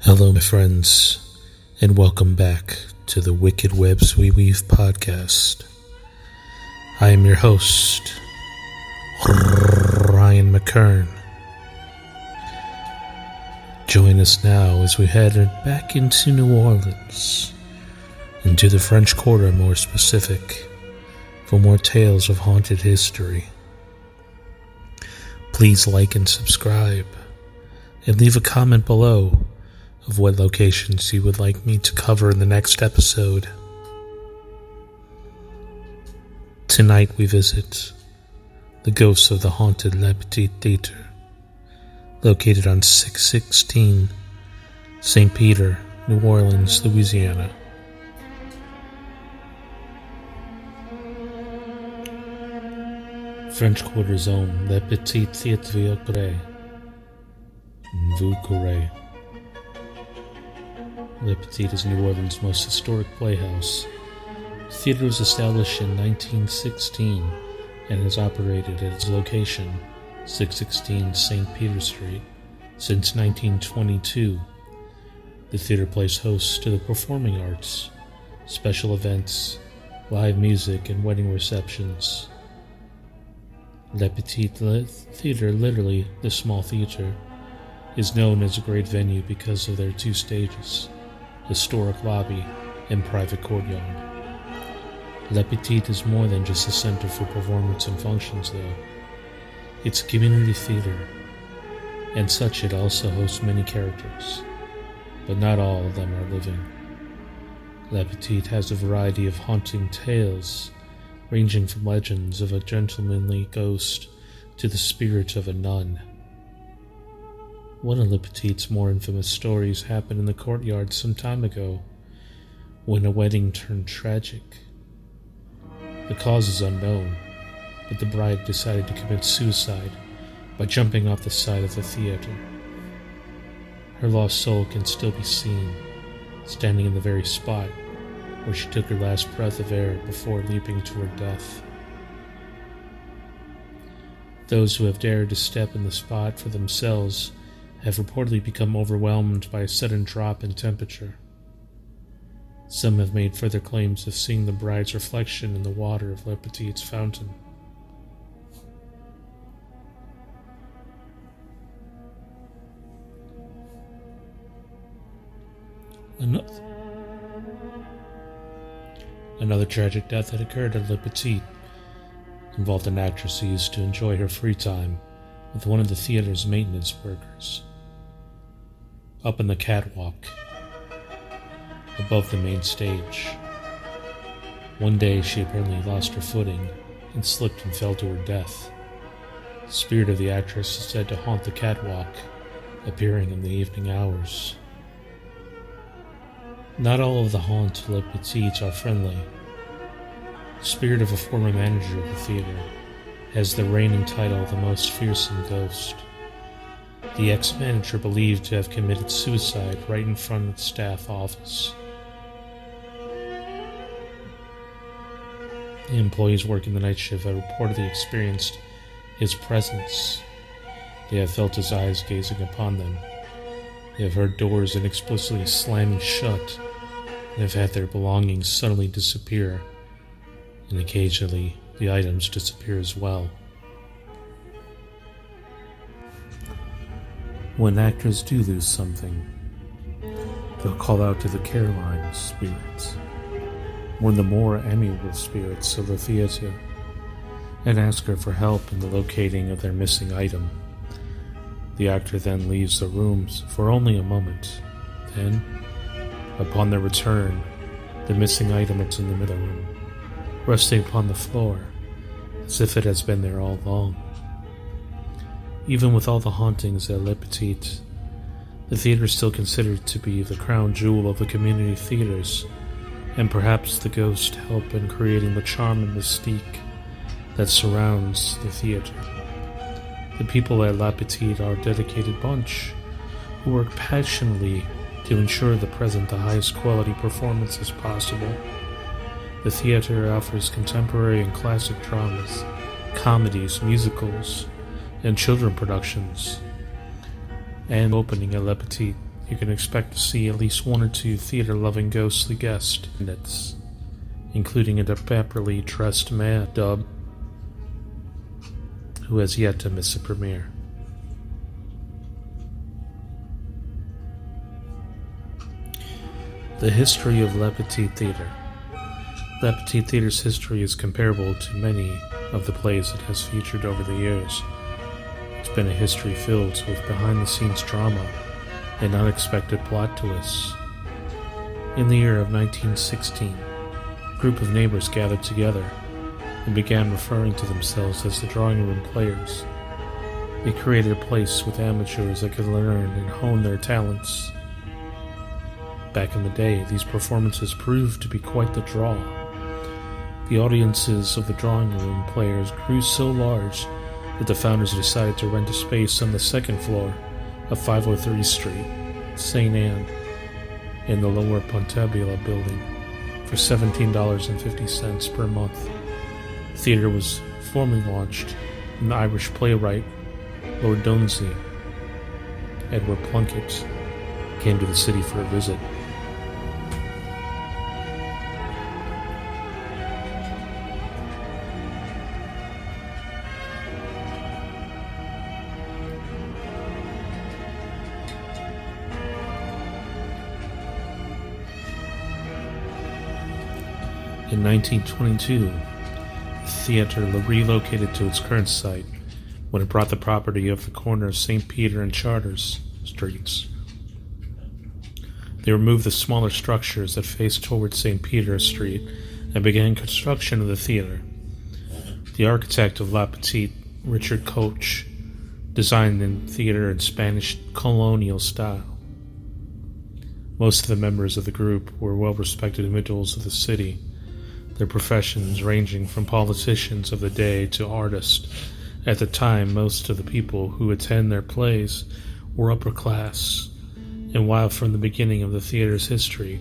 Hello, my friends, and welcome back to the Wicked Webs We Weave podcast. I am your host, Ryan Mckern. Join us now as we head back into New Orleans, into the French Quarter more specific, for more tales of haunted history. Please like and subscribe, and leave a comment below of what locations you would like me to cover in the next episode. Tonight we visit the ghosts of the haunted Le Petit Theatre, located on 616 St. Peter, New Orleans, Louisiana. French Quarter Zone, Le Petit Theatre, Vous Courez. Le Petit is New Orleans' most historic playhouse. The theater was established in 1916 and has operated at its location, 616 St. Peter Street, since 1922. The theater plays host to the performing arts, special events, live music, and wedding receptions. Le Petit Theatre, literally the small theater, is known as a great venue because of their two stages, historic lobby, and private courtyard. Le Petit is more than just a center for performance and functions, though. It's a community theater, and such it also hosts many characters, but not all of them are living. Le Petit has a variety of haunting tales, ranging from legends of a gentlemanly ghost to the spirit of a nun. One of Le Petit's more infamous stories happened in the courtyard some time ago, when a wedding turned tragic. The cause is unknown, but the bride decided to commit suicide by jumping off the side of the theater. Her lost soul can still be seen, standing in the very spot where she took her last breath of air before leaping to her death. Those who have dared to step in the spot for themselves have reportedly become overwhelmed by a sudden drop in temperature. Some have made further claims of seeing the bride's reflection in the water of Le Petit's fountain. Another tragic death that occurred at Le Petit involved an actress who used to enjoy her free time with one of the theater's maintenance workers. Up in the catwalk, above the main stage. One day she apparently lost her footing and slipped and fell to her death. The spirit of the actress is said to haunt the catwalk, appearing in the evening hours. Not all of the haunt Le Petits are friendly. The spirit of a former manager of the theater has the reigning title the most fearsome ghost. The ex-manager believed to have committed suicide right in front of the staff office. The employees working the night shift have reportedly experienced his presence. They have felt his eyes gazing upon them. They have heard doors inexplicably slamming shut, and have had their belongings suddenly disappear, and occasionally the items disappear as well. When actors do lose something, they'll call out to the Caroline spirits, one of the more amiable spirits of the theater, and ask her for help in the locating of their missing item. The actor then leaves the rooms for only a moment. Then, upon their return, the missing item is in the middle room, resting upon the floor, as if it has been there all along. Even with all the hauntings at Le Petit, the theater is still considered to be the crown jewel of the community theaters, and perhaps the ghosts help in creating the charm and mystique that surrounds the theater. The people at Le Petit are a dedicated bunch who work passionately to ensure the highest quality performances possible. The theater offers contemporary and classic dramas, comedies, musicals, and children productions. And opening at Le Petit, you can expect to see at least one or two theater-loving ghostly guests, including a dapperly dressed man dub who has yet to miss a premiere. The history of Le Petit Theatre. Le Petit Theatre's history is comparable to many of the plays it has featured over the years. It's been a history filled with behind-the-scenes drama and unexpected plot twists. In the year of 1916, a group of neighbors gathered together and began referring to themselves as the drawing room players. They created a place with amateurs that could learn and hone their talents. Back in the day, these performances proved to be quite the draw. The audiences of the drawing room players grew so large that the founders decided to rent a space on the second floor of 503 Street, St. Anne, in the Lower Pontabula building for $17.50 per month. The theater was formally launched when the Irish playwright Lord Donsey, Edward Plunkett, came to the city for a visit. In 1922, the theater relocated to its current site when it bought the property of the corner of St. Peter and Charters Streets. They removed the smaller structures that faced towards St. Peter Street and began construction of the theater. The architect of La Petite, Richard Koch, designed the theater in Spanish colonial style. Most of the members of the group were well-respected individuals of the city, their professions ranging from politicians of the day to artists. At the time, most of the people who attend their plays were upper class, and while from the beginning of the theater's history,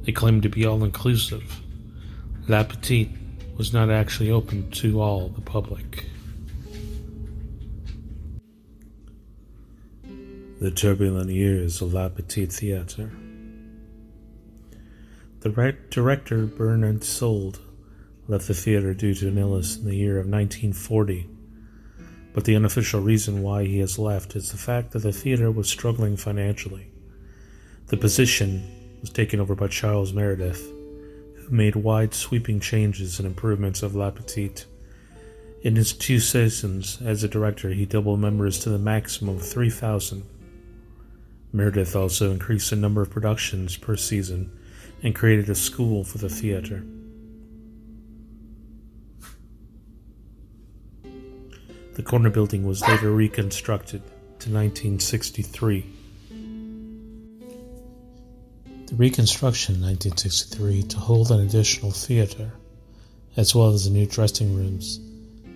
they claimed to be all-inclusive, La Petite was not actually open to all the public. The turbulent years of La Petite Theatre. The director Bernard Sold left the theater due to an illness in the year of 1940, but the unofficial reason why he has left is the fact that the theater was struggling financially. The position was taken over by Charles Meredith, who made wide sweeping changes and improvements of La Petite. In his 2 seasons as a director, he doubled members to the maximum of 3,000. Meredith also increased the number of productions per season and created a school for the theater. The corner building was later reconstructed to 1963. The reconstruction in 1963 to hold an additional theater, as well as the new dressing rooms.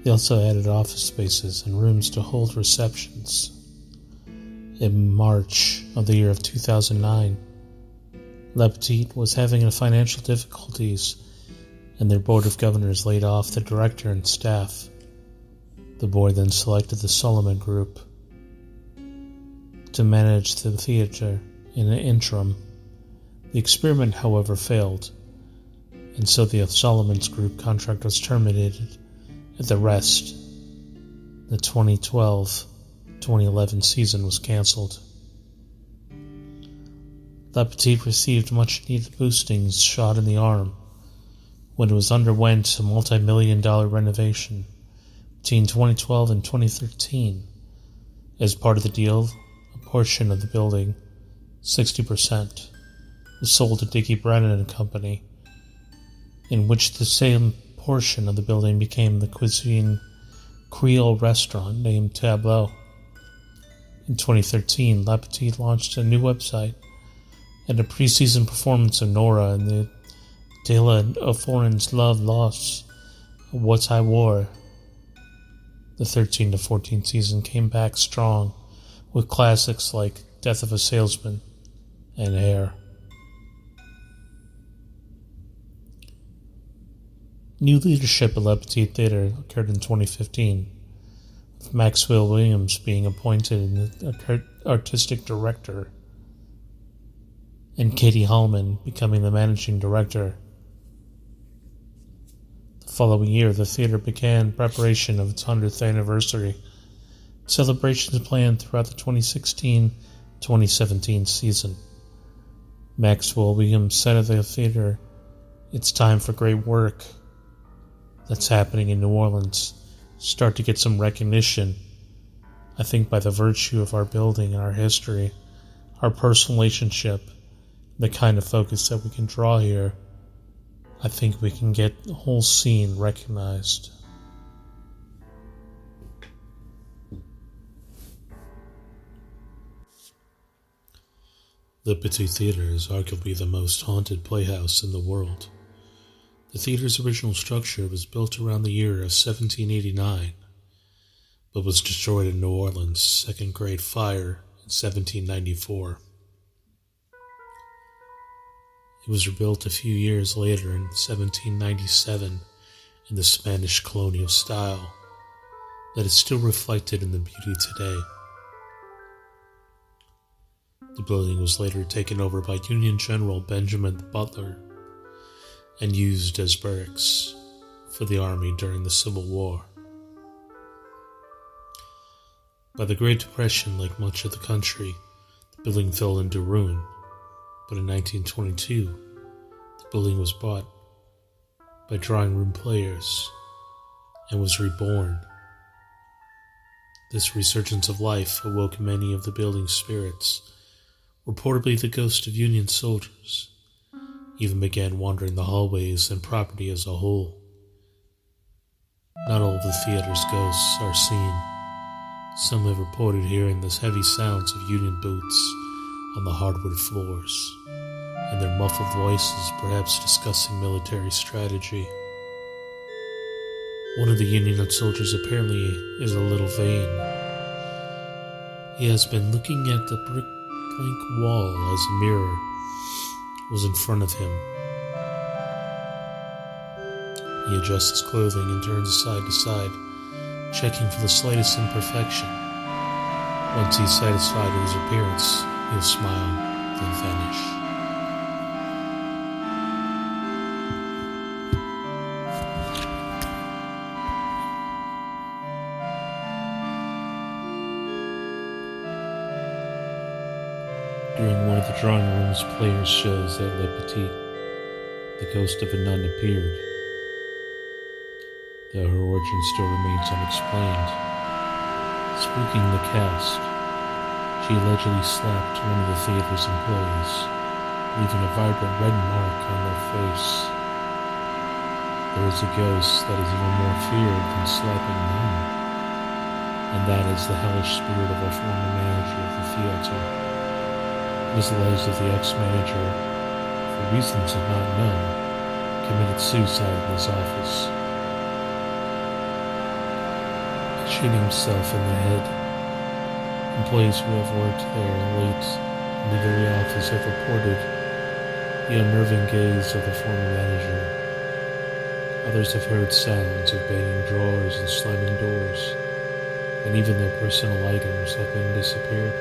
They also added office spaces and rooms to hold receptions. In March of the year of 2009, La Petite was having financial difficulties, and their board of governors laid off the director and staff. The board then selected the Solomon Group to manage the theater in an interim. The experiment, however, failed, and so the Solomon's Group contract was terminated at the rest. The 2012-2011 season was cancelled. La Petite received much-needed boostings shot in the arm when it underwent a multi-million-dollar renovation between 2012 and 2013. As part of the deal, a portion of the building, 60%, was sold to Dickie Brennan and Company, in which the same portion of the building became the cuisine Creole restaurant named Tableau. In 2013, La Petite launched a new website and a pre-season performance of Nora and the Dela of Foreign's Love Loss, What I Wore. The 13 to 14 season came back strong with classics like Death of a Salesman and Hair. New leadership at Le Petit Theatre occurred in 2015, with Maxwell Williams being appointed as artistic director and Katie Hallman becoming the managing director. The following year, the theater began preparation of its 100th anniversary. Celebrations planned throughout the 2016-2017 season. Maxwell Williams said of the theater, "It's time for great work that's happening in New Orleans start to get some recognition. I think by the virtue of our building and our history, our personal relationship, the kind of focus that we can draw here, I think we can get the whole scene recognized." The Petit Theater is arguably the most haunted playhouse in the world. The theater's original structure was built around the year of 1789, but was destroyed in New Orleans' Second Great Fire in 1794. It was rebuilt a few years later in 1797 in the Spanish colonial style that is still reflected in the beauty today. The building was later taken over by Union General Benjamin Butler and used as barracks for the army during the Civil War. By the Great Depression, like much of the country, the building fell into ruin, but in 1922, the building was bought by drawing room players and was reborn. This resurgence of life awoke many of the building's spirits. Reportedly, the ghosts of Union soldiers even began wandering the hallways and property as a whole. Not all of the theater's ghosts are seen. Some have reported hearing the heavy sounds of Union boots on the hardwood floors, and their muffled voices perhaps discussing military strategy. One of the Union soldiers apparently is a little vain. He has been looking at the brick blank wall as a mirror was in front of him. He adjusts his clothing and turns side to side, checking for the slightest imperfection. Once he's satisfied with his appearance, he'll smile, then vanish. During one of the drawing room's players' shows at Le Petit, the ghost of a nun appeared, though her origin still remains unexplained. Spooking the cast, she allegedly slapped one of the theater's employees, leaving a vibrant red mark on their face. There is a ghost that is even more feared than slapping a nun, and that is the hellish spirit of a former manager of the theater. It was alleged that the ex-manager, for reasons not known, committed suicide in his office, shooting himself in the head. Employees who have worked there late in the very office have reported the unnerving gaze of the former manager. Others have heard sounds of banging drawers and slamming doors, and even their personal items have been disappeared.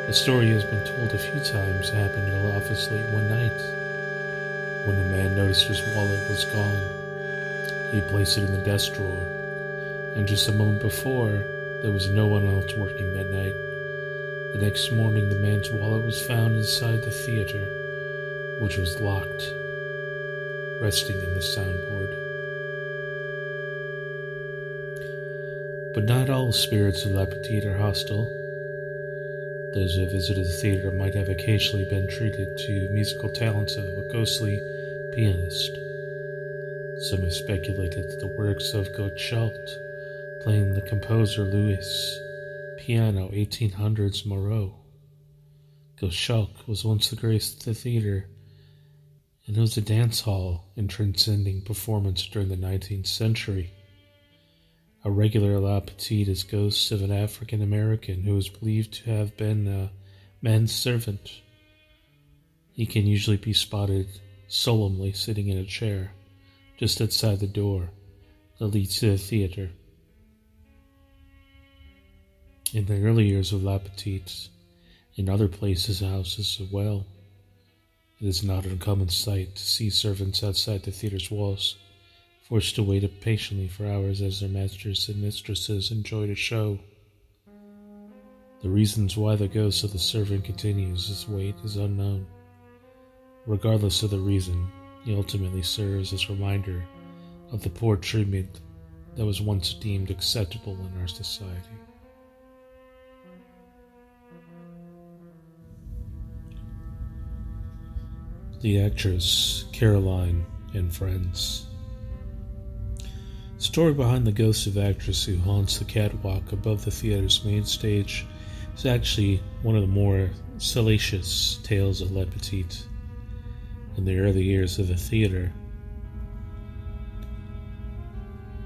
The story has been told a few times happened in the office late one night. When the man noticed his wallet was gone, he placed it in the desk drawer, and just a moment before, there was no one else working that night. The next morning, the man's wallet was found inside the theater, which was locked, resting in the soundboard. But not all spirits of La Petite are hostile. Those who have visited the theater might have occasionally been treated to musical talents of a ghostly pianist. Some have speculated that the works of Gottschalk, playing the composer Louis Piano 1800s Moreau. Gottschalk was once the grace of the theater, and it was a dance hall in transcending performance during the 19th century. A regular La Petite is ghost of an African American who is believed to have been a man's servant. He can usually be spotted solemnly sitting in a chair just outside the door that leads to the theater. In the early years of La Petite, In other places and houses as well. It is not an uncommon sight to see servants outside the theater's walls, forced to wait patiently for hours as their masters and mistresses enjoyed a show. The reasons why the ghost of the servant continues his wait is unknown. Regardless of the reason, he ultimately serves as a reminder of the poor treatment that was once deemed acceptable in our society. The actress Caroline and Friends. The story behind the ghost of actress who haunts the catwalk above the theater's main stage is actually one of the more salacious tales of Le Petit. In the early years of the theater,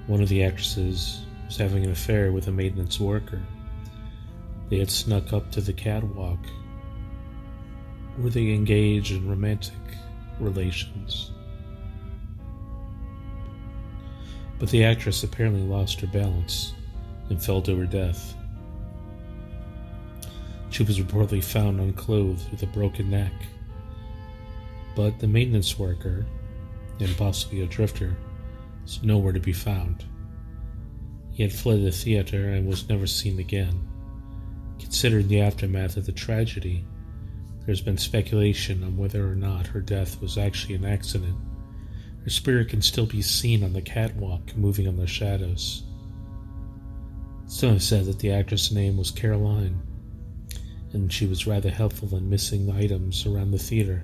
one of the actresses was having an affair with a maintenance worker. They had snuck up to the catwalk, where they engaged in romantic relations. But the actress apparently lost her balance and fell to her death. She was reportedly found unclothed with a broken neck. But the maintenance worker, and possibly a drifter, was nowhere to be found. He had fled the theater and was never seen again. Considering the aftermath of the tragedy, there's been speculation on whether or not her death was actually an accident. Her spirit can still be seen on the catwalk, moving on the shadows. Some have said that the actress' name was Caroline, and she was rather helpful in missing items around the theater,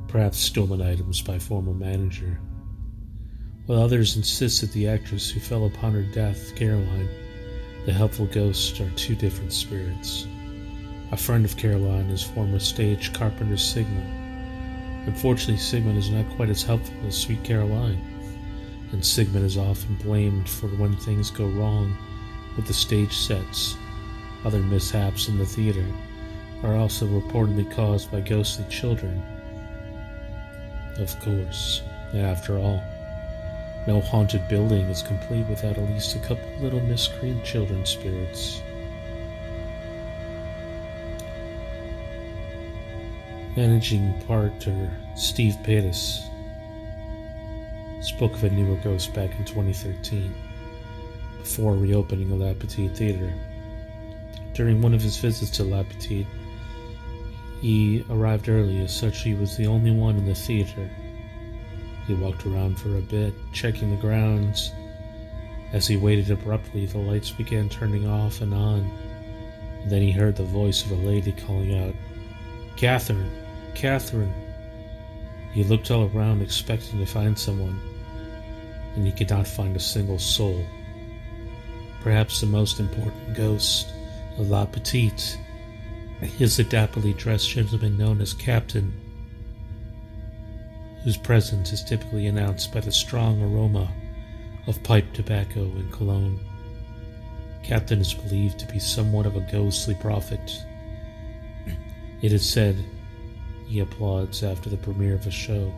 perhaps stolen items by former manager. While others insist that the actress who fell upon her death, Caroline, the helpful ghost, are two different spirits. A friend of Caroline is former stage carpenter Sigmund. Unfortunately, Sigmund is not quite as helpful as sweet Caroline, and Sigmund is often blamed for when things go wrong with the stage sets. Other mishaps in the theater are also reportedly caused by ghostly children. Of course, after all, no haunted building is complete without at least a couple little miscreant children spirits. Managing partner Steve Petit spoke of a newer ghost back in 2013, before reopening La Petite Theater. During one of his visits to La Petite, he arrived early, as such he was the only one in the theater. He walked around for a bit, checking the grounds. As he waited abruptly, the lights began turning off and on, and then he heard the voice of a lady calling out, "Catherine! Catherine!" He looked all around, expecting to find someone, and he could not find a single soul. Perhaps the most important ghost of La Petite is the dapperly dressed gentleman known as Captain, whose presence is typically announced by the strong aroma of pipe tobacco and cologne. Captain is believed to be somewhat of a ghostly prophet. It is said he applauds after the premiere of a show.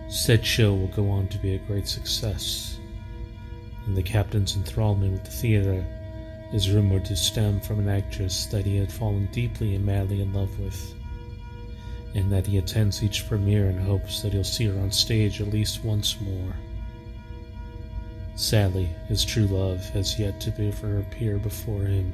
Said show will go on to be a great success, and the Captain's enthrallment with the theater is rumored to stem from an actress that he had fallen deeply and madly in love with, and that he attends each premiere in hopes that he'll see her on stage at least once more. Sadly, his true love has yet to ever appear before him.